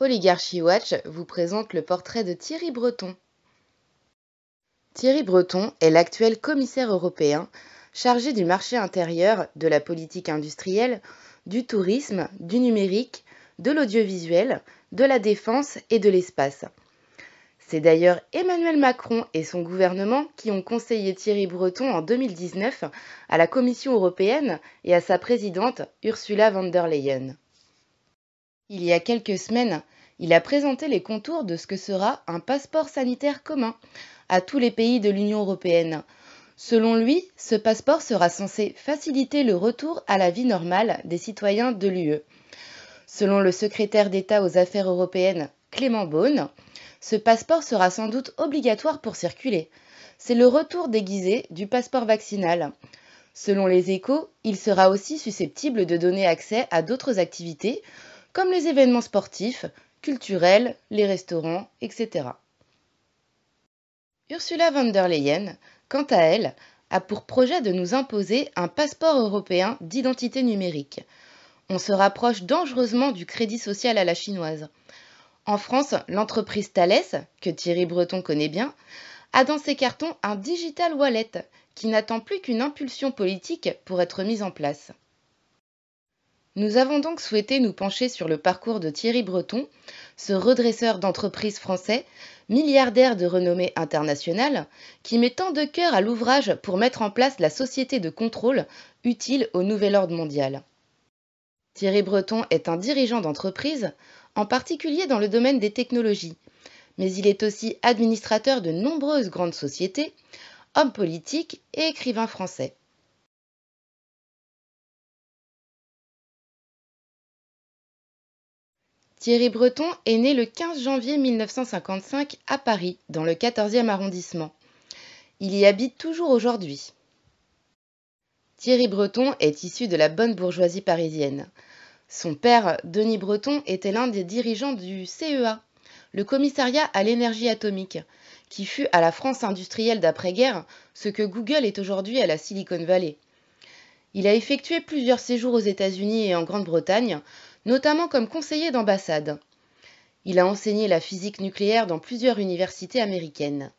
Oligarchy Watch vous présente le portrait de Thierry Breton. Thierry Breton est l'actuel commissaire européen chargé du marché intérieur, de la politique industrielle, du tourisme, du numérique, de l'audiovisuel, de la défense et de l'espace. C'est d'ailleurs Emmanuel Macron et son gouvernement qui ont conseillé Thierry Breton en 2019 à la Commission européenne et à sa présidente Ursula von der Leyen. Il y a quelques semaines, il a présenté les contours de ce que sera un passeport sanitaire commun à tous les pays de l'Union européenne. Selon lui, ce passeport sera censé faciliter le retour à la vie normale des citoyens de l'UE. Selon le secrétaire d'État aux Affaires européennes, Clément Beaune, ce passeport sera sans doute obligatoire pour circuler. C'est le retour déguisé du passeport vaccinal. Selon les Échos, il sera aussi susceptible de donner accès à d'autres activités, comme les événements sportifs, culturels, les restaurants, etc. Ursula von der Leyen, quant à elle, a pour projet de nous imposer un passeport européen d'identité numérique. On se rapproche dangereusement du crédit social à la chinoise. En France, l'entreprise Thales, que Thierry Breton connaît bien, a dans ses cartons un digital wallet qui n'attend plus qu'une impulsion politique pour être mise en place. Nous avons donc souhaité nous pencher sur le parcours de Thierry Breton, ce redresseur d'entreprises français, milliardaire de renommée internationale, qui met tant de cœur à l'ouvrage pour mettre en place la société de contrôle utile au nouvel ordre mondial. Thierry Breton est un dirigeant d'entreprise, en particulier dans le domaine des technologies, mais il est aussi administrateur de nombreuses grandes sociétés, homme politique et écrivain français. Thierry Breton est né le 15 janvier 1955 à Paris, dans le 14e arrondissement. Il y habite toujours aujourd'hui. Thierry Breton est issu de la bonne bourgeoisie parisienne. Son père, Denis Breton, était l'un des dirigeants du CEA, le commissariat à l'énergie atomique, qui fut à la France industrielle d'après-guerre ce que Google est aujourd'hui à la Silicon Valley. Il a effectué plusieurs séjours aux États-Unis et en Grande-Bretagne, notamment comme conseiller d'ambassade. Il a enseigné la physique nucléaire dans plusieurs universités américaines.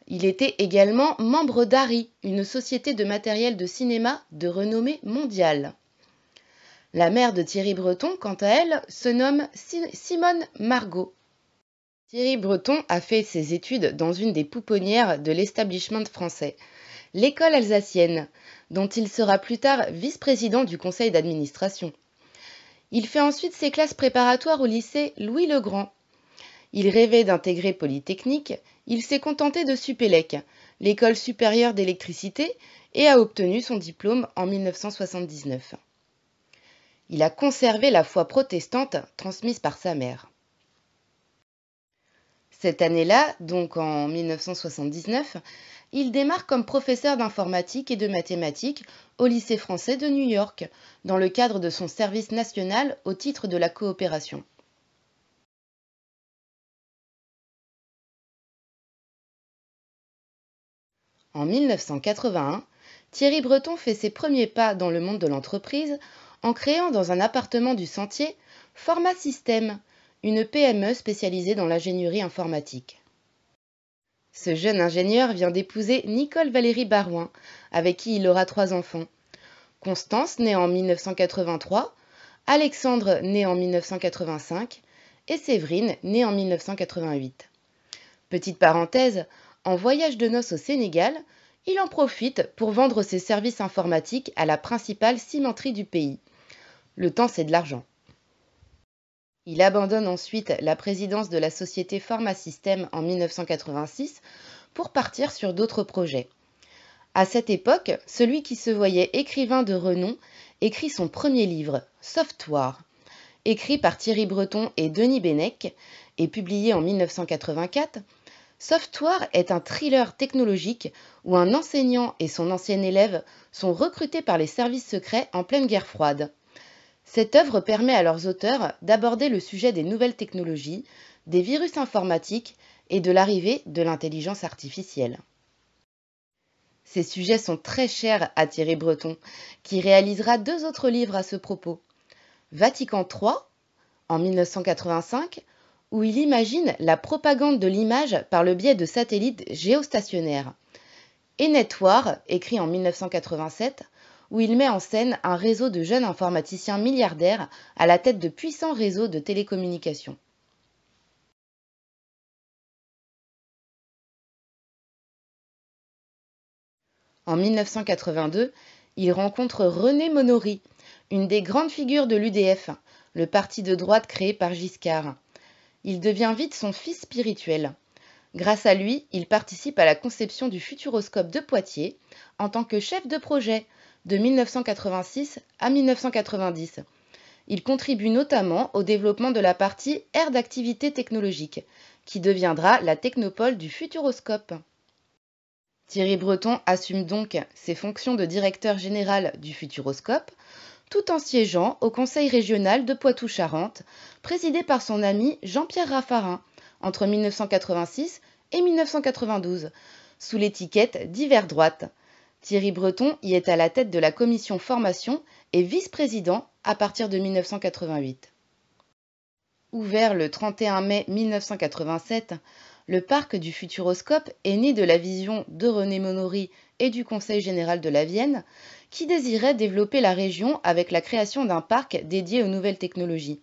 Il était également membre d'ARRI, une société de matériel de cinéma de renommée mondiale. La mère de Thierry Breton, quant à elle, se nomme Simone Margot. Thierry Breton a fait ses études dans une des pouponnières de l'establishment français, l'école alsacienne, dont il sera plus tard vice-président du conseil d'administration. Il fait ensuite ses classes préparatoires au lycée Louis-le-Grand. Il rêvait d'intégrer Polytechnique, il s'est contenté de Supélec, l'école supérieure d'électricité, et a obtenu son diplôme en 1979. Il a conservé la foi protestante transmise par sa mère. Cette année-là, donc en 1979, il démarre comme professeur d'informatique et de mathématiques au lycée français de New York, dans le cadre de son service national au titre de la coopération. En 1981, Thierry Breton fait ses premiers pas dans le monde de l'entreprise en créant dans un appartement du Sentier Format System, une PME spécialisée dans l'ingénierie informatique. Ce jeune ingénieur vient d'épouser Nicole Valérie Barouin, avec qui il aura 3 enfants. Constance, née en 1983, Alexandre, né en 1985, et Séverine, née en 1988. Petite parenthèse, en voyage de noces au Sénégal, il en profite pour vendre ses services informatiques à la principale cimenterie du pays. Le temps, c'est de l'argent. Il abandonne ensuite la présidence de la société Format System en 1986 pour partir sur d'autres projets. À cette époque, celui qui se voyait écrivain de renom écrit son premier livre, Software, écrit par Thierry Breton et Denis Bennec et publié en 1984. Software est un thriller technologique où un enseignant et son ancien élève sont recrutés par les services secrets en pleine guerre froide. Cette œuvre permet à leurs auteurs d'aborder le sujet des nouvelles technologies, des virus informatiques et de l'arrivée de l'intelligence artificielle. Ces sujets sont très chers à Thierry Breton, qui réalisera 2 autres livres à ce propos. Vatican III, En 1985, où il imagine la propagande de l'image par le biais de satellites géostationnaires. Et Netwar, écrit en 1987, où il met en scène un réseau de jeunes informaticiens milliardaires à la tête de puissants réseaux de télécommunications. En 1982, il rencontre René Monory, une des grandes figures de l'UDF, le parti de droite créé par Giscard. Il devient vite son fils spirituel. Grâce à lui, il participe à la conception du Futuroscope de Poitiers en tant que chef de projet de 1986 à 1990. Il contribue notamment au développement de la partie aire d'activité technologique, qui deviendra la technopole du Futuroscope. Thierry Breton assume donc ses fonctions de directeur général du Futuroscope, tout en siégeant au Conseil régional de Poitou-Charentes, présidé par son ami Jean-Pierre Raffarin, entre 1986 et 1992, sous l'étiquette d'Hiver Droite. Thierry Breton y est à la tête de la commission formation et vice-président à partir de 1988. Ouvert le 31 mai 1987, le parc du Futuroscope est né de la vision de René Monory et du Conseil général de la Vienne, qui désirait développer la région avec la création d'un parc dédié aux nouvelles technologies.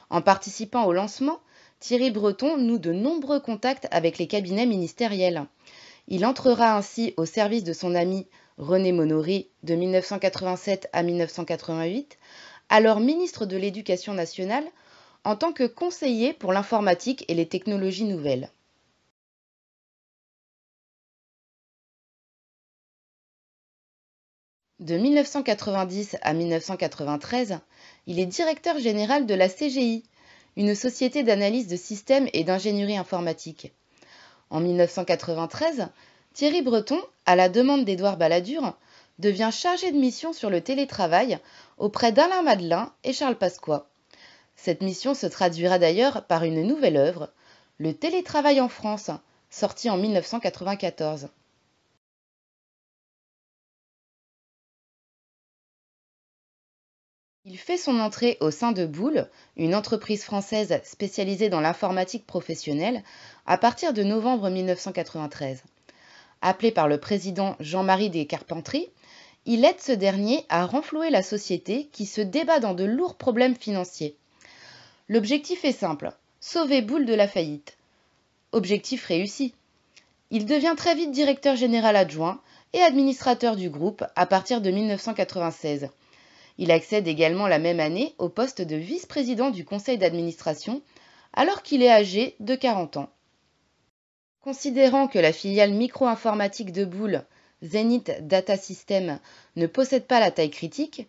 En participant au lancement, Thierry Breton noue de nombreux contacts avec les cabinets ministériels. Il entrera ainsi au service de son ami René Monory de 1987 à 1988, alors ministre de l'Éducation nationale, en tant que conseiller pour l'informatique et les technologies nouvelles. De 1990 à 1993, il est directeur général de la CGI, une société d'analyse de systèmes et d'ingénierie informatique. En 1993, Thierry Breton, à la demande d'Édouard Balladur, devient chargé de mission sur le télétravail auprès d'Alain Madelin et Charles Pasqua. Cette mission se traduira d'ailleurs par une nouvelle œuvre, Le télétravail en France, sortie en 1994. Il fait son entrée au sein de Boule, une entreprise française spécialisée dans l'informatique professionnelle, à partir de novembre 1993. Appelé par le président Jean-Marie Descarpentries, il aide ce dernier à renflouer la société qui se débat dans de lourds problèmes financiers. L'objectif est simple, sauver Boule de la faillite. Objectif réussi. Il devient très vite directeur général adjoint et administrateur du groupe à partir de 1996. Il accède également la même année au poste de vice-président du conseil d'administration, alors qu'il est âgé de 40 ans. Considérant que la filiale micro-informatique de Boule, Zenith Data System, ne possède pas la taille critique,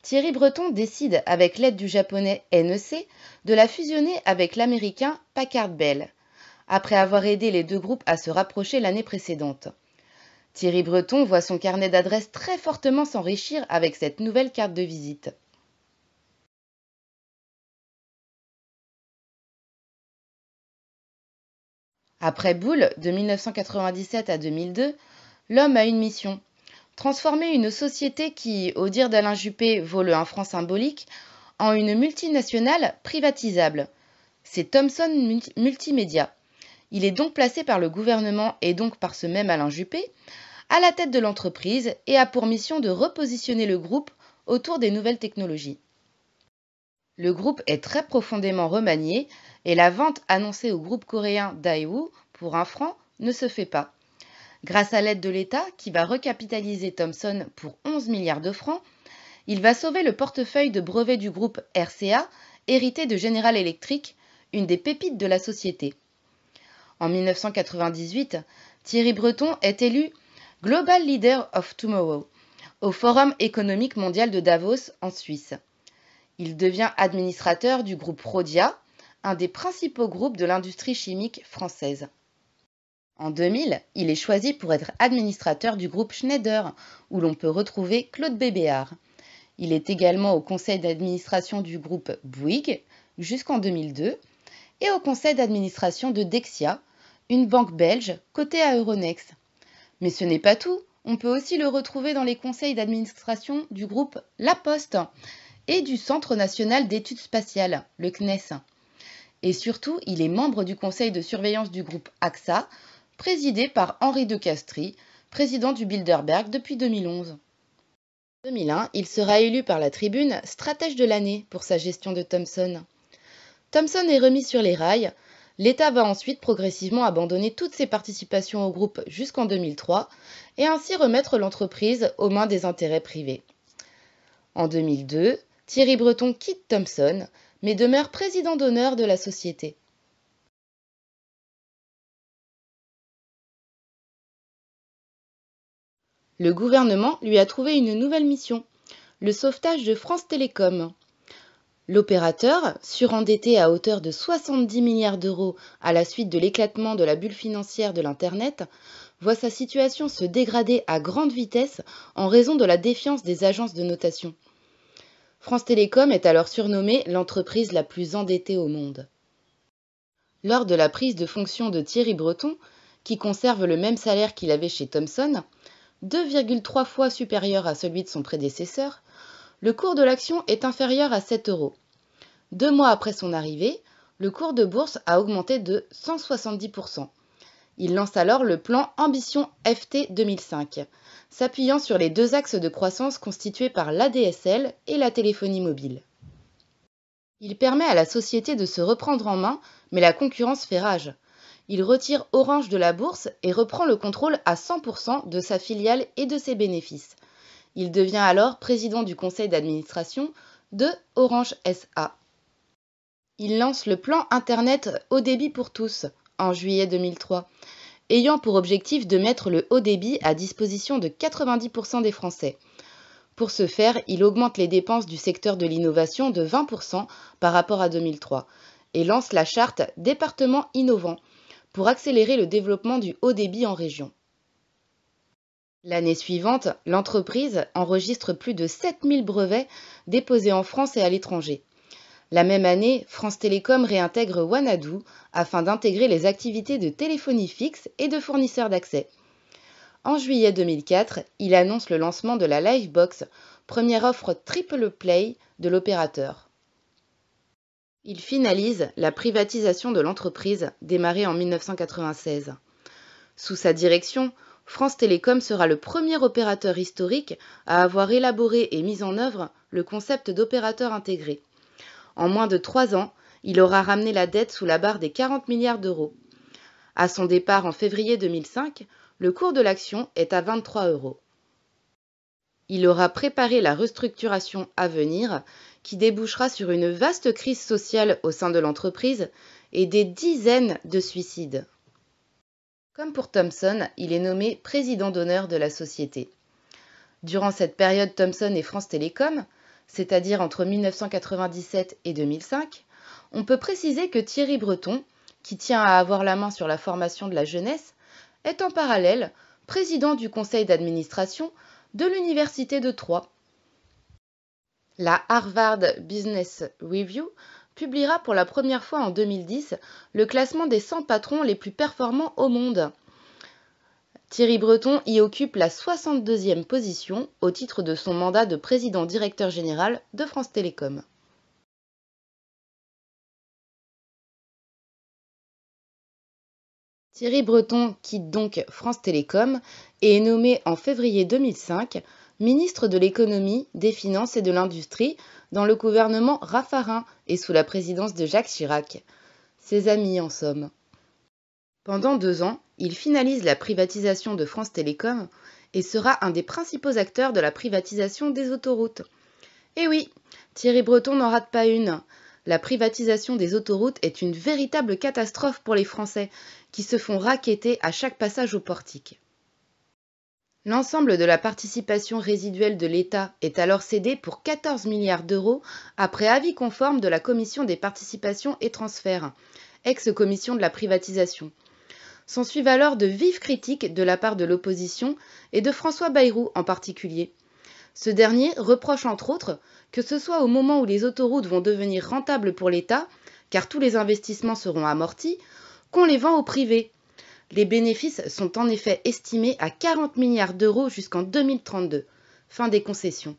Thierry Breton décide, avec l'aide du japonais NEC, de la fusionner avec l'américain Packard Bell, après avoir aidé les deux groupes à se rapprocher l'année précédente. Thierry Breton voit son carnet d'adresses très fortement s'enrichir avec cette nouvelle carte de visite. Après Boule, de 1997 à 2002, l'homme a une mission. Transformer une société qui, au dire d'Alain Juppé, vaut le 1 franc symbolique, en une multinationale privatisable. C'est Thomson Multimédia. Il est donc placé par le gouvernement et donc par ce même Alain Juppé à la tête de l'entreprise et a pour mission de repositionner le groupe autour des nouvelles technologies. Le groupe est très profondément remanié et la vente annoncée au groupe coréen Daewoo pour 1 franc ne se fait pas. Grâce à l'aide de l'État, qui va recapitaliser Thomson pour 11 milliards de francs, il va sauver le portefeuille de brevets du groupe RCA, hérité de General Electric, une des pépites de la société. En 1998, Thierry Breton est élu Global Leader of Tomorrow au Forum économique mondial de Davos en Suisse. Il devient administrateur du groupe Rhodia, un des principaux groupes de l'industrie chimique française. En 2000, il est choisi pour être administrateur du groupe Schneider, où l'on peut retrouver Claude Bébéar. Il est également au conseil d'administration du groupe Bouygues jusqu'en 2002 et au conseil d'administration de Dexia, une banque belge cotée à Euronext. Mais ce n'est pas tout, on peut aussi le retrouver dans les conseils d'administration du groupe La Poste et du Centre national d'études spatiales, le CNES. Et surtout, il est membre du conseil de surveillance du groupe AXA, présidé par Henri de Castries, président du Bilderberg depuis 2011. En 2001, il sera élu par la Tribune stratège de l'année pour sa gestion de Thomson. Thomson est remis sur les rails. L'État va ensuite progressivement abandonner toutes ses participations au groupe jusqu'en 2003 et ainsi remettre l'entreprise aux mains des intérêts privés. En 2002, Thierry Breton quitte Thomson, mais demeure président d'honneur de la société. Le gouvernement lui a trouvé une nouvelle mission, le sauvetage de France Télécom. L'opérateur, surendetté à hauteur de 70 milliards d'euros à la suite de l'éclatement de la bulle financière de l'Internet, voit sa situation se dégrader à grande vitesse en raison de la défiance des agences de notation. France Télécom est alors surnommée l'entreprise la plus endettée au monde. Lors de la prise de fonction de Thierry Breton, qui conserve le même salaire qu'il avait chez Thomson, 2,3 fois supérieur à celui de son prédécesseur, le cours de l'action est inférieur à 7 euros. 2 mois après son arrivée, le cours de bourse a augmenté de 170%. Il lance alors le plan Ambition FT 2005, s'appuyant sur les deux axes de croissance constitués par l'ADSL et la téléphonie mobile. Il permet à la société de se reprendre en main, mais la concurrence fait rage. Il retire Orange de la bourse et reprend le contrôle à 100% de sa filiale et de ses bénéfices. Il devient alors président du conseil d'administration de Orange SA. Il lance le plan Internet haut débit pour tous en juillet 2003, ayant pour objectif de mettre le haut débit à disposition de 90% des Français. Pour ce faire, il augmente les dépenses du secteur de l'innovation de 20% par rapport à 2003 et lance la charte Départements innovants pour accélérer le développement du haut débit en région. L'année suivante, l'entreprise enregistre plus de 7000 brevets déposés en France et à l'étranger. La même année, France Télécom réintègre Wanadoo afin d'intégrer les activités de téléphonie fixe et de fournisseurs d'accès. En juillet 2004, il annonce le lancement de la Livebox, première offre triple play de l'opérateur. Il finalise la privatisation de l'entreprise, démarrée en 1996. Sous sa direction, France Télécom sera le premier opérateur historique à avoir élaboré et mis en œuvre le concept d'opérateur intégré. En moins de 3 ans, il aura ramené la dette sous la barre des 40 milliards d'euros. À son départ en février 2005, le cours de l'action est à 23 euros. Il aura préparé la restructuration à venir, qui débouchera sur une vaste crise sociale au sein de l'entreprise et des dizaines de suicides. Comme pour Thomson, il est nommé président d'honneur de la société. Durant cette période Thomson et France Télécom, c'est-à-dire entre 1997 et 2005, on peut préciser que Thierry Breton, qui tient à avoir la main sur la formation de la jeunesse, est en parallèle président du conseil d'administration de l'Université de Troyes. La Harvard Business Review publiera pour la première fois en 2010 le classement des 100 patrons les plus performants au monde. Thierry Breton y occupe la 62e position au titre de son mandat de président-directeur général de France Télécom. Thierry Breton quitte donc France Télécom et est nommé en février 2005 ministre de l'économie, des finances et de l'industrie dans le gouvernement Raffarin et sous la présidence de Jacques Chirac. Ses amis en somme. Pendant 2 ans, il finalise la privatisation de France Télécom et sera un des principaux acteurs de la privatisation des autoroutes. Et oui, Thierry Breton n'en rate pas une. La privatisation des autoroutes est une véritable catastrophe pour les Français, qui se font racketter à chaque passage au portique. L'ensemble de la participation résiduelle de l'État est alors cédé pour 14 milliards d'euros après avis conforme de la Commission des participations et transferts, ex-commission de la privatisation. S'ensuivent alors de vives critiques de la part de l'opposition et de François Bayrou en particulier. Ce dernier reproche entre autres que ce soit au moment où les autoroutes vont devenir rentables pour l'État, car tous les investissements seront amortis, qu'on les vend au privé. Les bénéfices sont en effet estimés à 40 milliards d'euros jusqu'en 2032. Fin des concessions.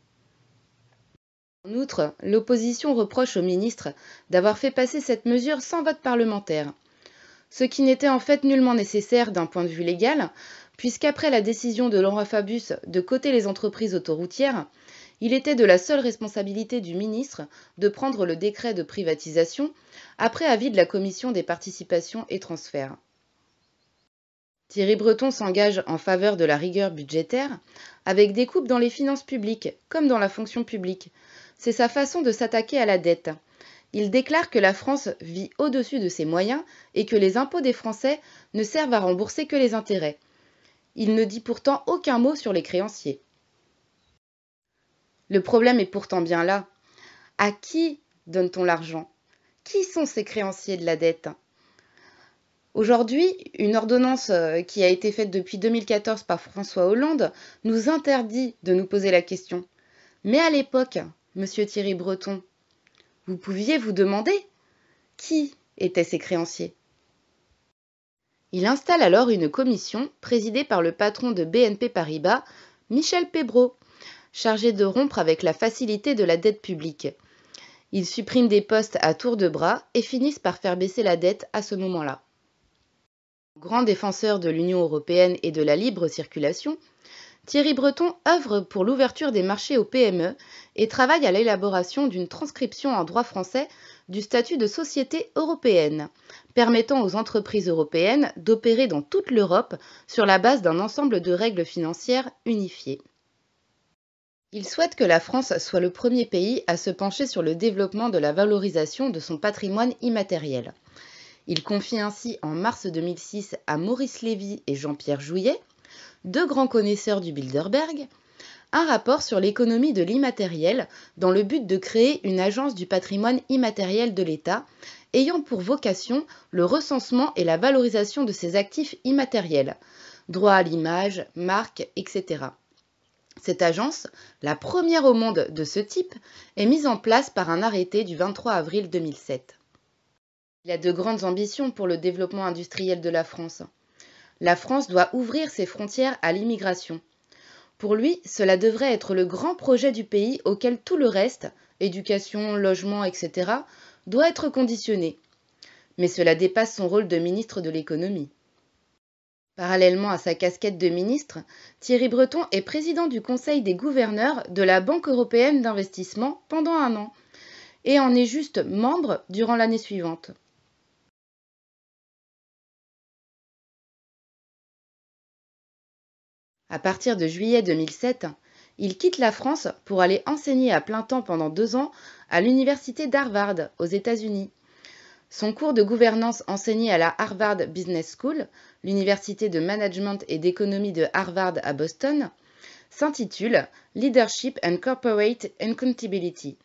En outre, l'opposition reproche au ministre d'avoir fait passer cette mesure sans vote parlementaire, ce qui n'était en fait nullement nécessaire d'un point de vue légal, puisqu'après la décision de Laurent Fabius de coter les entreprises autoroutières, il était de la seule responsabilité du ministre de prendre le décret de privatisation après avis de la commission des participations et transferts. Thierry Breton s'engage en faveur de la rigueur budgétaire, avec des coupes dans les finances publiques, comme dans la fonction publique. C'est sa façon de s'attaquer à la dette. Il déclare que la France vit au-dessus de ses moyens et que les impôts des Français ne servent à rembourser que les intérêts. Il ne dit pourtant aucun mot sur les créanciers. Le problème est pourtant bien là. À qui donne-t-on l'argent? Qui sont ces créanciers de la dette? Aujourd'hui, une ordonnance qui a été faite depuis 2014 par François Hollande nous interdit de nous poser la question. Mais à l'époque, monsieur Thierry Breton, vous pouviez vous demander qui étaient ces créanciers. Il installe alors une commission présidée par le patron de BNP Paribas, Michel Pébroux, chargé de rompre avec la facilité de la dette publique. Il supprime des postes à tour de bras et finissent par faire baisser la dette à ce moment-là. Grand défenseur de l'Union européenne et de la libre circulation, Thierry Breton œuvre pour l'ouverture des marchés aux PME et travaille à l'élaboration d'une transcription en droit français du statut de société européenne, permettant aux entreprises européennes d'opérer dans toute l'Europe sur la base d'un ensemble de règles financières unifiées. Il souhaite que la France soit le premier pays à se pencher sur le développement de la valorisation de son patrimoine immatériel. Il confie ainsi en mars 2006 à Maurice Lévy et Jean-Pierre Jouyet, deux grands connaisseurs du Bilderberg, un rapport sur l'économie de l'immatériel dans le but de créer une agence du patrimoine immatériel de l'État ayant pour vocation le recensement et la valorisation de ses actifs immatériels, droit à l'image, marques, etc. Cette agence, la première au monde de ce type, est mise en place par un arrêté du 23 avril 2007. Il a de grandes ambitions pour le développement industriel de la France. La France doit ouvrir ses frontières à l'immigration. Pour lui, cela devrait être le grand projet du pays auquel tout le reste, éducation, logement, etc., doit être conditionné. Mais cela dépasse son rôle de ministre de l'économie. Parallèlement à sa casquette de ministre, Thierry Breton est président du Conseil des gouverneurs de la Banque européenne d'investissement pendant 1 an et en est juste membre durant l'année suivante. À partir de juillet 2007, il quitte la France pour aller enseigner à plein temps pendant 2 ans à l'université d'Harvard, aux États-Unis. Son cours de gouvernance enseigné à la Harvard Business School, l'université de management et d'économie de Harvard à Boston, s'intitule Leadership and Corporate Accountability.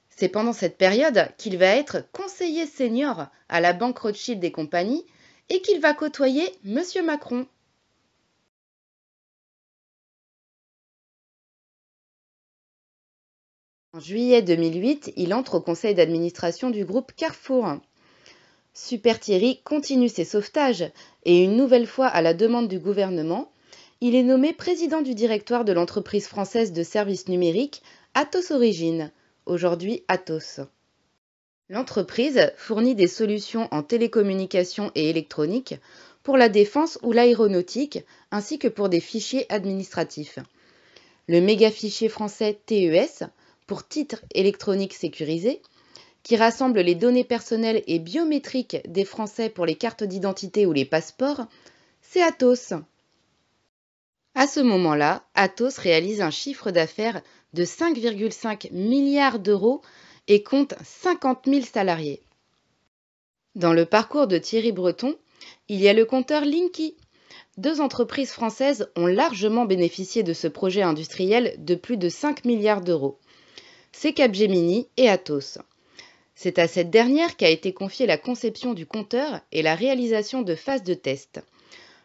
C'est pendant cette période qu'il va être conseiller senior à la Banque Rothschild et compagnie et qu'il va côtoyer Monsieur Macron. En juillet 2008, il entre au conseil d'administration du groupe Carrefour. Super Thierry continue ses sauvetages et une nouvelle fois à la demande du gouvernement, il est nommé président du directoire de l'entreprise française de services numériques Atos Origine, aujourd'hui Atos. L'entreprise fournit des solutions en télécommunications et électronique pour la défense ou l'aéronautique ainsi que pour des fichiers administratifs. Le méga-fichier français TES, pour titres électroniques sécurisés, qui rassemble les données personnelles et biométriques des Français pour les cartes d'identité ou les passeports, c'est Atos. À ce moment-là, Atos réalise un chiffre d'affaires de 5,5 milliards d'euros et compte 50 000 salariés. Dans le parcours de Thierry Breton, il y a le compteur Linky. 2 entreprises françaises ont largement bénéficié de ce projet industriel de plus de 5 milliards d'euros. C'est Capgemini et Atos. C'est à cette dernière qu'a été confiée la conception du compteur et la réalisation de phases de test.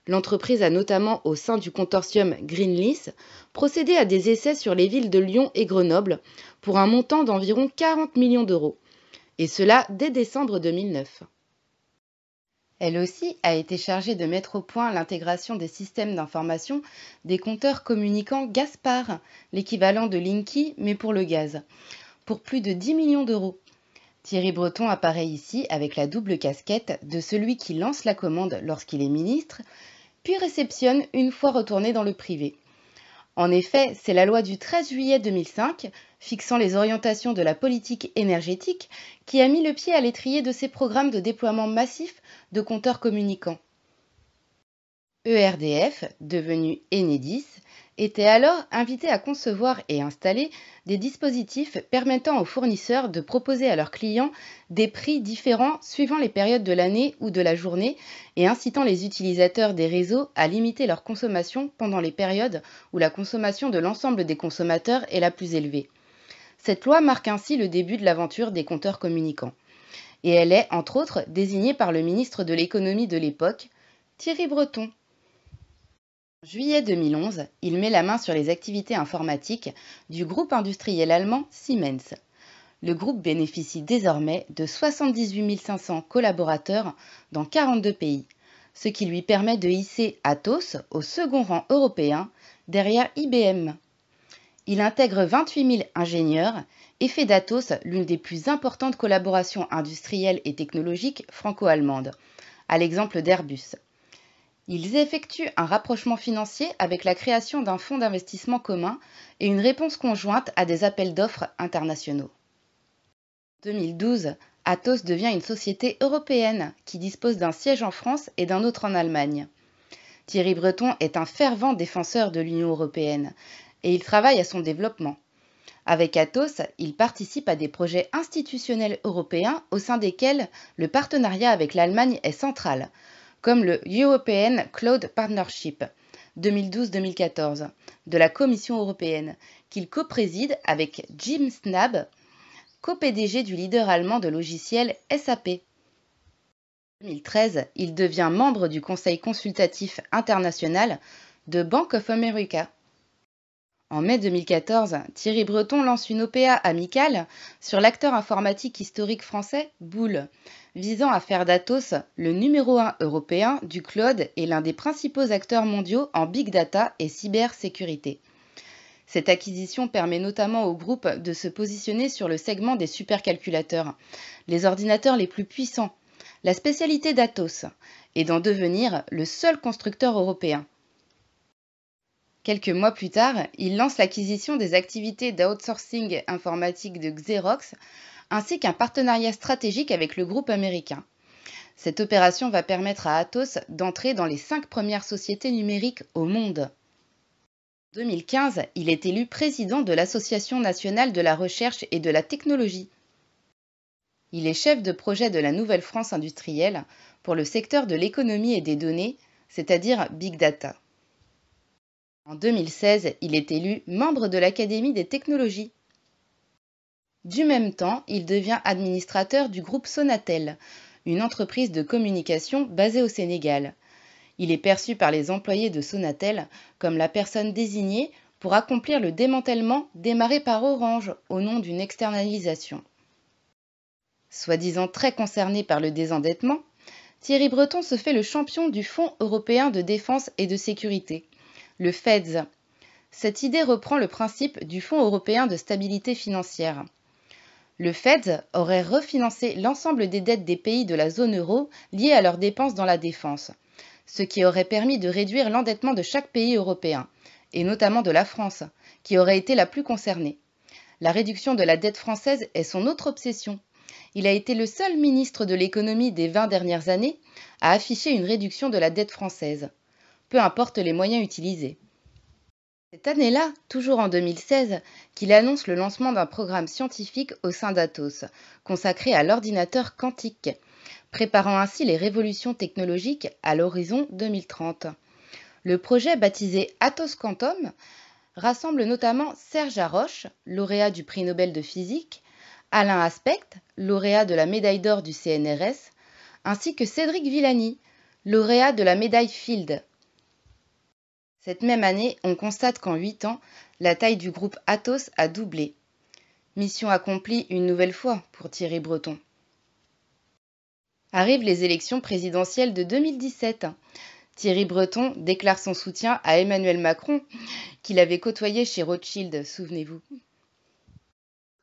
L'entreprise a notamment, au sein du consortium Greenlease, procédé à des essais sur les villes de Lyon et Grenoble pour un montant d'environ 40 millions d'euros, et cela dès décembre 2009. Elle aussi a été chargée de mettre au point l'intégration des systèmes d'information des compteurs communicants Gaspard, l'équivalent de Linky mais pour le gaz. pour plus de 10 millions d'euros. Thierry Breton apparaît ici avec la double casquette de celui qui lance la commande lorsqu'il est ministre, puis réceptionne une fois retourné dans le privé. En effet, c'est la loi du 13 juillet 2005, fixant les orientations de la politique énergétique, qui a mis le pied à l'étrier de ces programmes de déploiement massif de compteurs communicants. ERDF, devenu Enedis, était alors invité à concevoir et installer des dispositifs permettant aux fournisseurs de proposer à leurs clients des prix différents suivant les périodes de l'année ou de la journée et incitant les utilisateurs des réseaux à limiter leur consommation pendant les périodes où la consommation de l'ensemble des consommateurs est la plus élevée. Cette loi marque ainsi le début de l'aventure des compteurs communicants. Et elle est, entre autres, désignée par le ministre de l'économie de l'époque, Thierry Breton. En juillet 2011, il met la main sur les activités informatiques du groupe industriel allemand Siemens. Le groupe bénéficie désormais de 78 500 collaborateurs dans 42 pays, ce qui lui permet de hisser Atos au second rang européen derrière IBM. Il intègre 28 000 ingénieurs et fait d'Atos l'une des plus importantes collaborations industrielles et technologiques franco-allemandes, à l'exemple d'Airbus. Ils effectuent un rapprochement financier avec la création d'un fonds d'investissement commun et une réponse conjointe à des appels d'offres internationaux. En 2012, Atos devient une société européenne qui dispose d'un siège en France et d'un autre en Allemagne. Thierry Breton est un fervent défenseur de l'Union européenne et il travaille à son développement. Avec Atos, il participe à des projets institutionnels européens au sein desquels le partenariat avec l'Allemagne est central, comme le European Cloud Partnership 2012-2014 de la Commission européenne, qu'il co-préside avec Jim Snabe, co-PDG du leader allemand de logiciels SAP. En 2013, il devient membre du Conseil consultatif international de Bank of America. En mai 2014, Thierry Breton lance une OPA amicale sur l'acteur informatique historique français Boule, visant à faire d'Atos le numéro 1 européen du cloud et l'un des principaux acteurs mondiaux en big data et cybersécurité. Cette acquisition permet notamment au groupe de se positionner sur le segment des supercalculateurs, les ordinateurs les plus puissants, la spécialité d'Atos, et d'en devenir le seul constructeur européen. Quelques mois plus tard, il lance l'acquisition des activités d'outsourcing informatique de Xerox, ainsi qu'un partenariat stratégique avec le groupe américain. Cette opération va permettre à Atos d'entrer dans les 5 premières sociétés numériques au monde. En 2015, il est élu président de l'Association nationale de la recherche et de la technologie. Il est chef de projet de la Nouvelle France industrielle pour le secteur de l'économie et des données, c'est-à-dire Big Data. En 2016, il est élu membre de l'Académie des technologies. Du même temps, il devient administrateur du groupe Sonatel, une entreprise de communication basée au Sénégal. Il est perçu par les employés de Sonatel comme la personne désignée pour accomplir le démantèlement démarré par Orange au nom d'une externalisation. Soi-disant très concerné par le désendettement, Thierry Breton se fait le champion du Fonds européen de défense et de sécurité, le FEDS. Cette idée reprend le principe du Fonds européen de stabilité financière. Le FEDS aurait refinancé l'ensemble des dettes des pays de la zone euro liées à leurs dépenses dans la défense, ce qui aurait permis de réduire l'endettement de chaque pays européen, et notamment de la France, qui aurait été la plus concernée. La réduction de la dette française est son autre obsession. Il a été le seul ministre de l'économie des 20 dernières années à afficher une réduction de la dette française, peu importe les moyens utilisés. Cette année-là, toujours en 2016, qu'il annonce le lancement d'un programme scientifique au sein d'Atos, consacré à l'ordinateur quantique, préparant ainsi les révolutions technologiques à l'horizon 2030. Le projet baptisé Atos Quantum rassemble notamment Serge Haroche, lauréat du prix Nobel de physique, Alain Aspect, lauréat de la médaille d'or du CNRS, ainsi que Cédric Villani, lauréat de la médaille Fields. Cette même année, on constate qu'en 8 ans, la taille du groupe Atos a doublé. Mission accomplie une nouvelle fois pour Thierry Breton. Arrivent les élections présidentielles de 2017. Thierry Breton déclare son soutien à Emmanuel Macron, qu'il avait côtoyé chez Rothschild, souvenez-vous.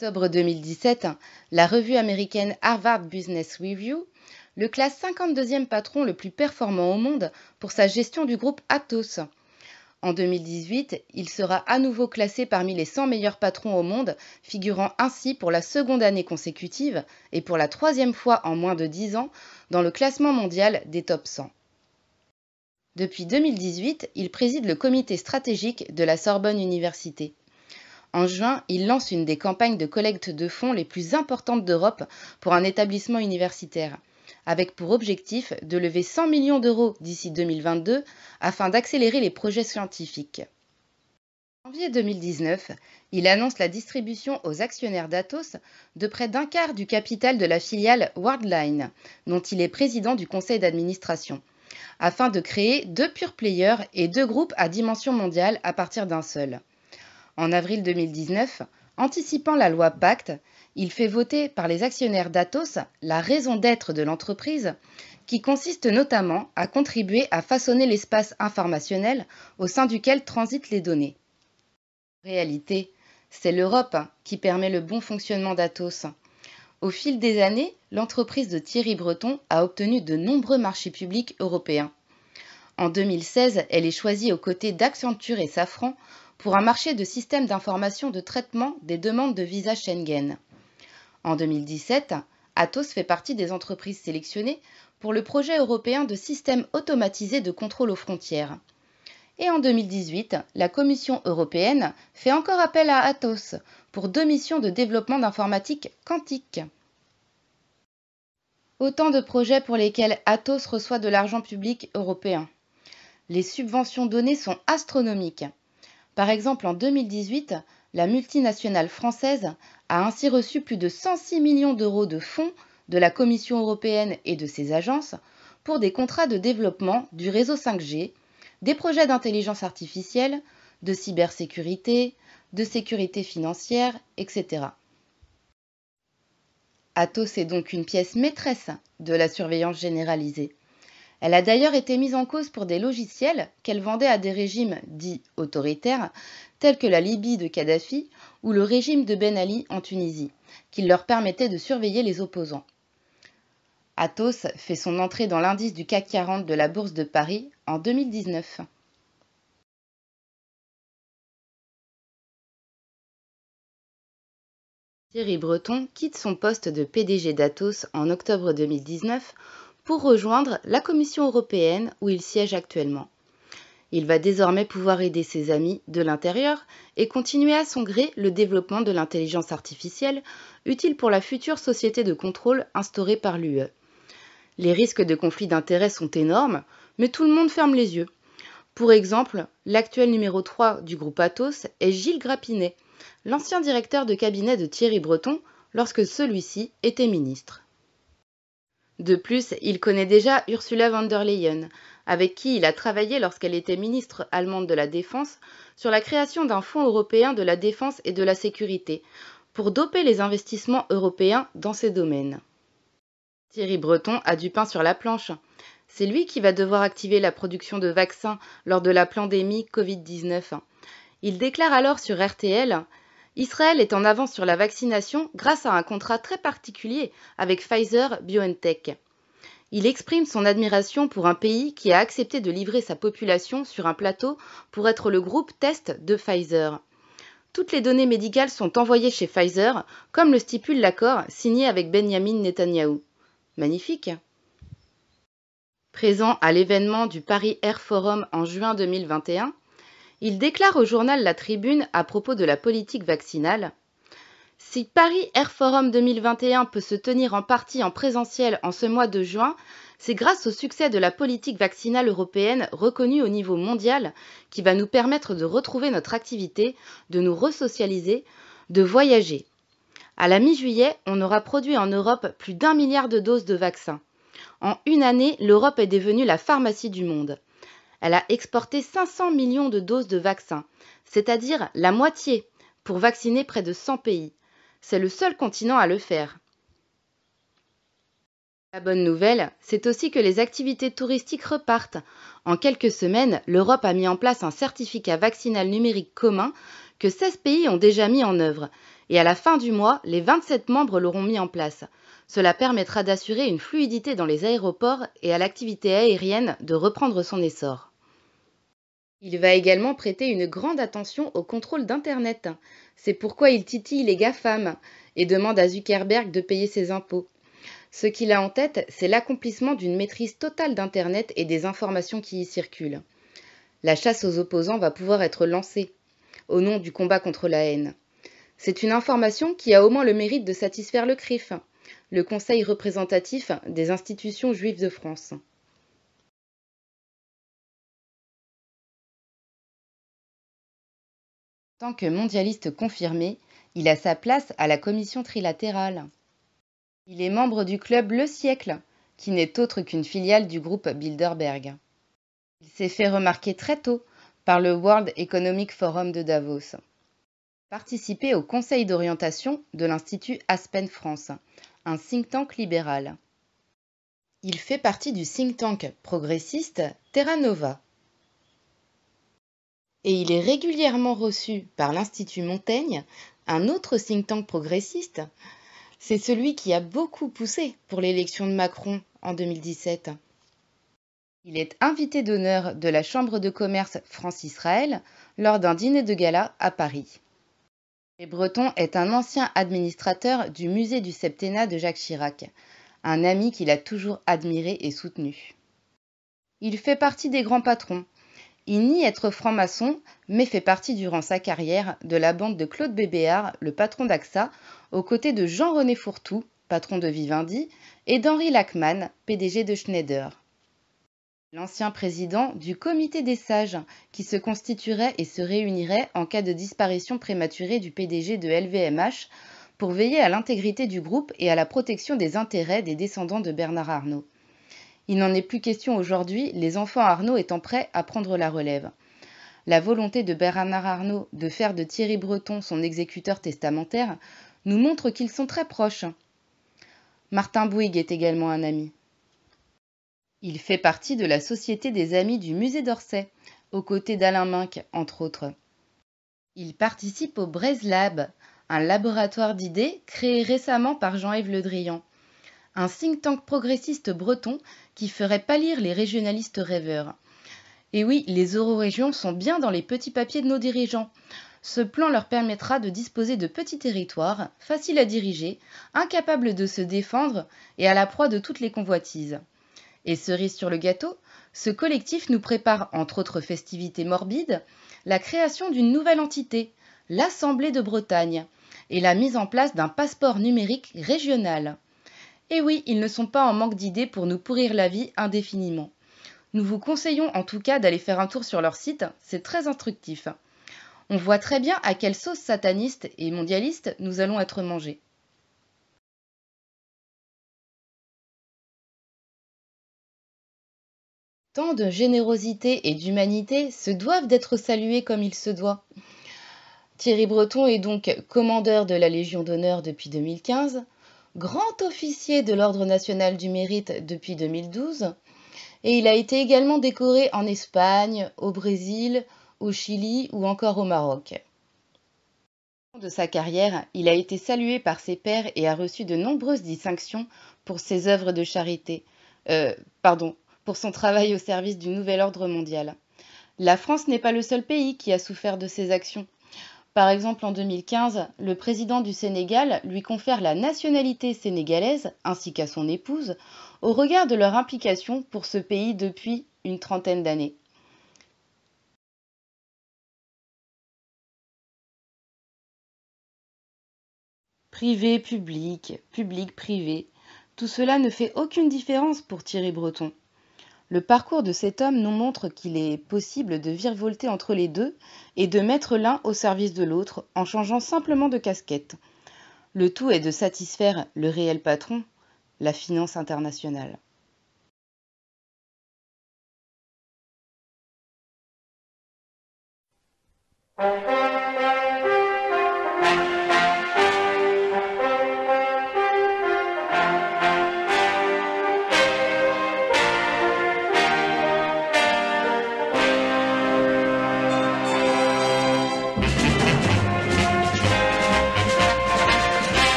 Octobre 2017, la revue américaine Harvard Business Review le classe 52e patron le plus performant au monde pour sa gestion du groupe Atos. En 2018, il sera à nouveau classé parmi les 100 meilleurs patrons au monde, figurant ainsi pour la seconde année consécutive et pour la troisième fois en moins de 10 ans dans le classement mondial des top 100. Depuis 2018, il préside le comité stratégique de la Sorbonne Université. En juin, il lance une des campagnes de collecte de fonds les plus importantes d'Europe pour un établissement universitaire, avec pour objectif de lever 100 millions d'euros d'ici 2022 afin d'accélérer les projets scientifiques. En janvier 2019, il annonce la distribution aux actionnaires d'Atos de près d'un quart du capital de la filiale Worldline, dont il est président du conseil d'administration, afin de créer 2 pure players et 2 groupes à dimension mondiale à partir d'un seul. En avril 2019, anticipant la loi Pacte, il fait voter par les actionnaires d'Atos la raison d'être de l'entreprise, qui consiste notamment à contribuer à façonner l'espace informationnel au sein duquel transitent les données. En réalité, c'est l'Europe qui permet le bon fonctionnement d'Atos. Au fil des années, l'entreprise de Thierry Breton a obtenu de nombreux marchés publics européens. En 2016, elle est choisie aux côtés d'Accenture et Safran pour un marché de systèmes d'information de traitement des demandes de visa Schengen. En 2017, Atos fait partie des entreprises sélectionnées pour le projet européen de système automatisé de contrôle aux frontières. Et en 2018, la Commission européenne fait encore appel à Atos pour 2 missions de développement d'informatique quantique. Autant de projets pour lesquels Atos reçoit de l'argent public européen. Les subventions données sont astronomiques. Par exemple, en 2018, la multinationale française a ainsi reçu plus de 106 millions d'euros de fonds de la Commission européenne et de ses agences pour des contrats de développement du réseau 5G, des projets d'intelligence artificielle, de cybersécurité, de sécurité financière, etc. Atos est donc une pièce maîtresse de la surveillance généralisée. Elle a d'ailleurs été mise en cause pour des logiciels qu'elle vendait à des régimes dits autoritaires, tels que la Libye de Kadhafi ou le régime de Ben Ali en Tunisie, qui leur permettaient de surveiller les opposants. Atos fait son entrée dans l'indice du CAC 40 de la Bourse de Paris en 2019. Thierry Breton quitte son poste de PDG d'Atos en octobre 2019 pour rejoindre la Commission européenne où il siège actuellement. Il va désormais pouvoir aider ses amis de l'intérieur et continuer à son gré le développement de l'intelligence artificielle, utile pour la future société de contrôle instaurée par l'UE. Les risques de conflit d'intérêts sont énormes, mais tout le monde ferme les yeux. Pour exemple, l'actuel numéro 3 du groupe Atos est Gilles Grappinet, l'ancien directeur de cabinet de Thierry Breton lorsque celui-ci était ministre. De plus, il connaît déjà Ursula von der Leyen, avec qui il a travaillé lorsqu'elle était ministre allemande de la Défense, sur la création d'un fonds européen de la défense et de la sécurité, pour doper les investissements européens dans ces domaines. Thierry Breton a du pain sur la planche. C'est lui qui va devoir activer la production de vaccins lors de la pandémie Covid-19. Il déclare alors sur RTL « Israël est en avance sur la vaccination grâce à un contrat très particulier avec Pfizer-BioNTech ». Il exprime son admiration pour un pays qui a accepté de livrer sa population sur un plateau pour être le groupe test de Pfizer. Toutes les données médicales sont envoyées chez Pfizer, comme le stipule l'accord signé avec Benjamin Netanyahou. Magnifique! Présent à l'événement du Paris Air Forum en juin 2021, il déclare au journal La Tribune à propos de la politique vaccinale « Si Paris Air Forum 2021 peut se tenir en partie en présentiel en ce mois de juin, c'est grâce au succès de la politique vaccinale européenne reconnue au niveau mondial qui va nous permettre de retrouver notre activité, de nous resocialiser, de voyager. À la mi-juillet, on aura produit en Europe plus d'1 milliard de doses de vaccins. En une année, l'Europe est devenue la pharmacie du monde. Elle a exporté 500 millions de doses de vaccins, c'est-à-dire la moitié, pour vacciner près de 100 pays. C'est le seul continent à le faire. La bonne nouvelle, c'est aussi que les activités touristiques repartent. En quelques semaines, l'Europe a mis en place un certificat vaccinal numérique commun que 16 pays ont déjà mis en œuvre Et à la fin du mois, les 27 membres l'auront mis en place. Cela permettra d'assurer une fluidité dans les aéroports et à l'activité aérienne de reprendre son essor. Il va également prêter une grande attention au contrôle d'Internet. C'est pourquoi il titille les GAFAM et demande à Zuckerberg de payer ses impôts. Ce qu'il a en tête, c'est l'accomplissement d'une maîtrise totale d'Internet et des informations qui y circulent. La chasse aux opposants va pouvoir être lancée au nom du combat contre la haine. C'est une information qui a au moins le mérite de satisfaire le CRIF, le Conseil représentatif des institutions juives de France. En tant que mondialiste confirmé, il a sa place à la commission trilatérale. Il est membre du club Le Siècle, qui n'est autre qu'une filiale du groupe Bilderberg. Il s'est fait remarquer très tôt par le World Economic Forum de Davos. Participer au conseil d'orientation de l'Institut Aspen France, un think tank libéral. Il fait partie du think tank progressiste Terra Nova. Et il est régulièrement reçu par l'Institut Montaigne, un autre think tank progressiste. C'est celui qui a beaucoup poussé pour l'élection de Macron en 2017. Il est invité d'honneur de la Chambre de commerce France-Israël lors d'un dîner de gala à Paris. Thierry Breton est un ancien administrateur du musée du Septennat de Jacques Chirac, un ami qu'il a toujours admiré et soutenu. Il fait partie des grands patrons. Il nie être franc-maçon, mais fait partie durant sa carrière de la bande de Claude Bébéar, le patron d'AXA, aux côtés de Jean-René Fourtou, patron de Vivendi, et d'Henri Lachmann, PDG de Schneider. L'ancien président du Comité des sages, qui se constituerait et se réunirait en cas de disparition prématurée du PDG de LVMH pour veiller à l'intégrité du groupe et à la protection des intérêts des descendants de Bernard Arnault. Il n'en est plus question aujourd'hui, les enfants Arnault étant prêts à prendre la relève. La volonté de Bernard Arnault de faire de Thierry Breton son exécuteur testamentaire nous montre qu'ils sont très proches. Martin Bouygues est également un ami. Il fait partie de la Société des Amis du Musée d'Orsay, aux côtés d'Alain Minc, entre autres. Il participe au Braise Lab, un laboratoire d'idées créé récemment par Jean-Yves Le Drian, un think tank progressiste breton qui ferait pâlir les régionalistes rêveurs. Et oui, les eurorégions sont bien dans les petits papiers de nos dirigeants. Ce plan leur permettra de disposer de petits territoires, faciles à diriger, incapables de se défendre et à la proie de toutes les convoitises. Et cerise sur le gâteau, ce collectif nous prépare, entre autres festivités morbides, la création d'une nouvelle entité, l'Assemblée de Bretagne, et la mise en place d'un passeport numérique régional. Et oui, ils ne sont pas en manque d'idées pour nous pourrir la vie indéfiniment. Nous vous conseillons en tout cas d'aller faire un tour sur leur site, c'est très instructif. On voit très bien à quelle sauce sataniste et mondialiste nous allons être mangés. Tant de générosité et d'humanité se doivent d'être salués comme il se doit. Thierry Breton est donc commandeur de la Légion d'honneur depuis 2015, grand officier de l'Ordre national du mérite depuis 2012, et il a été également décoré en Espagne, au Brésil, au Chili ou encore au Maroc. Au cours de sa carrière, il a été salué par ses pairs et a reçu de nombreuses distinctions pour ses œuvres de charité, pour son travail au service du nouvel ordre mondial. La France n'est pas le seul pays qui a souffert de ses actions. Par exemple, en 2015, le président du Sénégal lui confère la nationalité sénégalaise, ainsi qu'à son épouse, au regard de leur implication pour ce pays depuis une trentaine d'années. Privé, public, public, privé, tout cela ne fait aucune différence pour Thierry Breton. Le parcours de cet homme nous montre qu'il est possible de virevolter entre les deux et de mettre l'un au service de l'autre en changeant simplement de casquette. Le tout est de satisfaire le réel patron, la finance internationale.